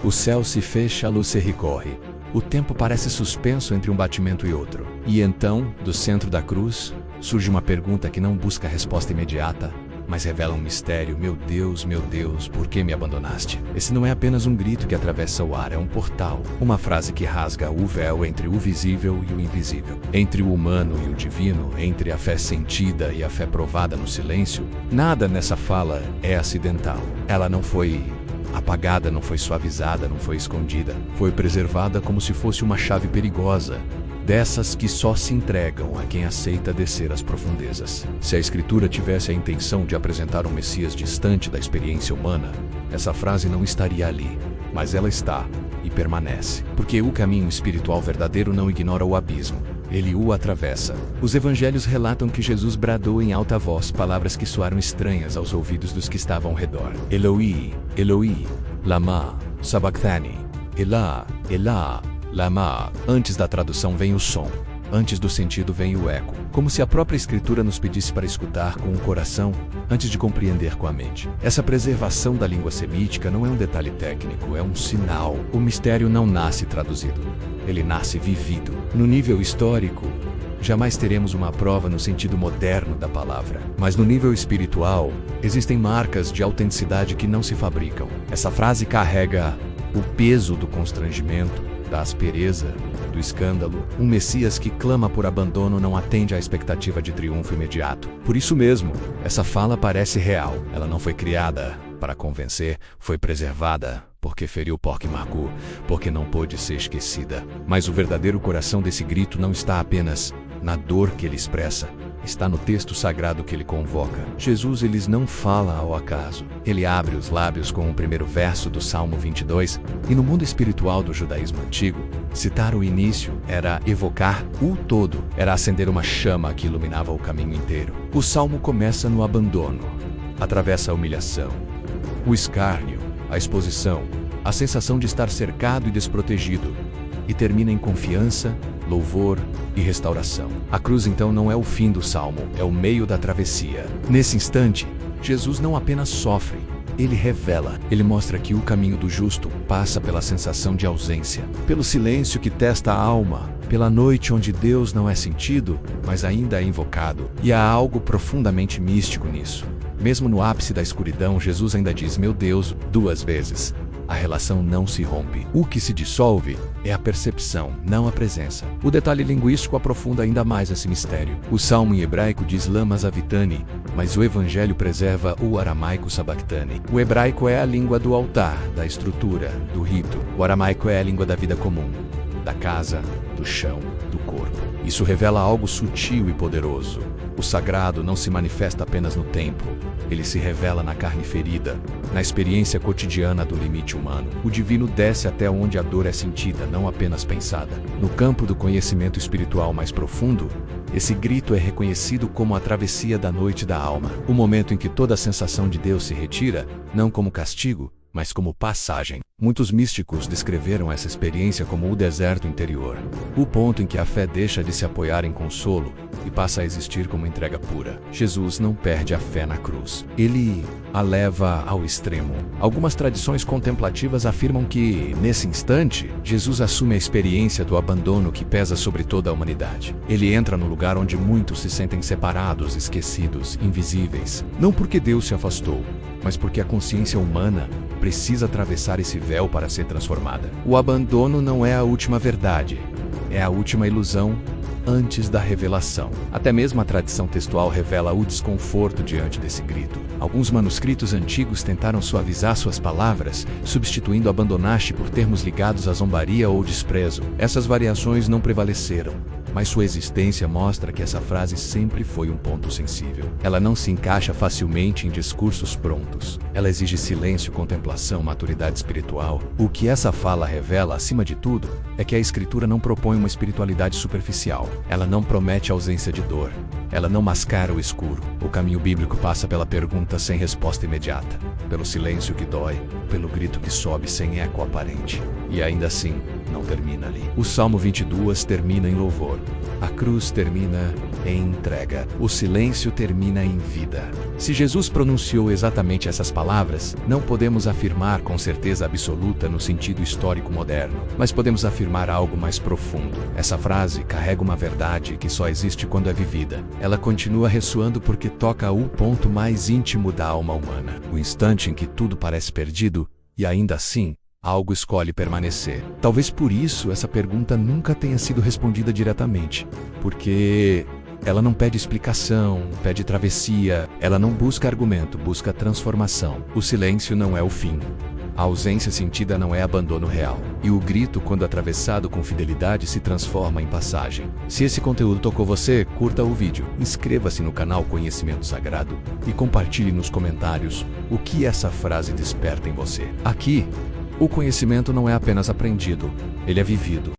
O céu se fecha, a luz se recorre. O tempo parece suspenso entre um batimento e outro. E então, do centro da cruz, surge uma pergunta que não busca resposta imediata, mas revela um mistério. Meu Deus, por que me abandonaste? Esse não é apenas um grito que atravessa o ar, é um portal. Uma frase que rasga o véu entre o visível e o invisível. Entre o humano e o divino, entre a fé sentida e a fé provada no silêncio. Nada nessa fala é acidental. Ela não foi apagada, não foi suavizada, não foi escondida. Foi preservada como se fosse uma chave perigosa, dessas que só se entregam a quem aceita descer às profundezas. Se a Escritura tivesse a intenção de apresentar um Messias distante da experiência humana, essa frase não estaria ali, mas ela está e permanece. Porque o caminho espiritual verdadeiro não ignora o abismo, ele o atravessa. Os evangelhos relatam que Jesus bradou em alta voz palavras que soaram estranhas aos ouvidos dos que estavam ao redor. Eloi, Eloi, lama sabachthani. Elá, Elá, lama. Antes da tradução vem o som, antes do sentido vem o eco, como se a própria Escritura nos pedisse para escutar com o coração antes de compreender com a mente. Essa preservação da língua semítica não é um detalhe técnico, é um sinal. O mistério não nasce traduzido, ele nasce vivido. No nível histórico, jamais teremos uma prova no sentido moderno da palavra, mas no nível espiritual, existem marcas de autenticidade que não se fabricam. Essa frase carrega o peso do constrangimento, da aspereza, do escândalo. Um Messias que clama por abandono não atende à expectativa de triunfo imediato. Por isso mesmo, essa fala parece real. Ela não foi criada para convencer, foi preservada porque feriu porque marcou, porque não pôde ser esquecida. Mas o verdadeiro coração desse grito não está apenas na dor que ele expressa, está no texto sagrado que ele convoca. Jesus eles não fala ao acaso. Ele abre os lábios com o primeiro verso do Salmo 22, e no mundo espiritual do judaísmo antigo, citar o início era evocar o todo, era acender uma chama que iluminava o caminho inteiro. O Salmo começa no abandono, atravessa a humilhação, o escárnio, a exposição, a sensação de estar cercado e desprotegido, e termina em confiança, louvor e restauração. A cruz então não é o fim do salmo, é o meio da travessia. Nesse instante, Jesus não apenas sofre, ele revela. Ele mostra que o caminho do justo passa pela sensação de ausência, pelo silêncio que testa a alma, pela noite onde Deus não é sentido, mas ainda é invocado. E há algo profundamente místico nisso. Mesmo no ápice da escuridão, Jesus ainda diz, meu Deus, 2 vezes. A relação não se rompe. O que se dissolve é a percepção, não a presença. O detalhe linguístico aprofunda ainda mais esse mistério. O salmo em hebraico diz lama sabachthani, mas o evangelho preserva o aramaico sabachthani. O hebraico é a língua do altar, da estrutura, do rito. O aramaico é a língua da vida comum, da casa, do chão, do corpo. Isso revela algo sutil e poderoso. O sagrado não se manifesta apenas no templo, ele se revela na carne ferida, na experiência cotidiana do limite humano. O divino desce até onde a dor é sentida, não apenas pensada. No campo do conhecimento espiritual mais profundo, esse grito é reconhecido como a travessia da noite da alma, o momento em que toda a sensação de Deus se retira, não como castigo, mas como passagem. Muitos místicos descreveram essa experiência como o deserto interior, o ponto em que a fé deixa de se apoiar em consolo e passa a existir como entrega pura. Jesus não perde a fé na cruz, ele a leva ao extremo. Algumas tradições contemplativas afirmam que, nesse instante, Jesus assume a experiência do abandono que pesa sobre toda a humanidade. Ele entra no lugar onde muitos se sentem separados, esquecidos, invisíveis, não porque Deus se afastou, mas porque a consciência humana precisa atravessar esse véu para ser transformada. O abandono não é a última verdade, é a última ilusão antes da revelação. Até mesmo a tradição textual revela o desconforto diante desse grito. Alguns manuscritos antigos tentaram suavizar suas palavras, substituindo abandonaste por termos ligados à zombaria ou desprezo. Essas variações não prevaleceram, mas sua existência mostra que essa frase sempre foi um ponto sensível. Ela não se encaixa facilmente em discursos prontos. Ela exige silêncio, contemplação, maturidade espiritual. O que essa fala revela, acima de tudo, é que a Escritura não propõe uma espiritualidade superficial. Ela não promete ausência de dor. Ela não mascara o escuro. O caminho bíblico passa pela pergunta sem resposta imediata, pelo silêncio que dói, pelo grito que sobe sem eco aparente. E ainda assim, não termina ali. O Salmo 22 termina em louvor. A cruz termina em entrega. O silêncio termina em vida. Se Jesus pronunciou exatamente essas palavras, não podemos afirmar com certeza absoluta no sentido histórico moderno, mas podemos afirmar algo mais profundo. Essa frase carrega uma verdade que só existe quando é vivida. Ela continua ressoando porque toca o ponto mais íntimo da alma humana, o instante em que tudo parece perdido e ainda assim algo escolhe permanecer. Talvez por isso essa pergunta nunca tenha sido respondida diretamente, porque ela não pede explicação, pede travessia, ela não busca argumento, busca transformação. O silêncio não é o fim. A ausência sentida não é abandono real. E o grito, quando atravessado com fidelidade, se transforma em passagem. Se esse conteúdo tocou você, curta o vídeo, inscreva-se no canal Conhecimento Sagrado e compartilhe nos comentários o que essa frase desperta em você. Aqui, o conhecimento não é apenas aprendido, ele é vivido.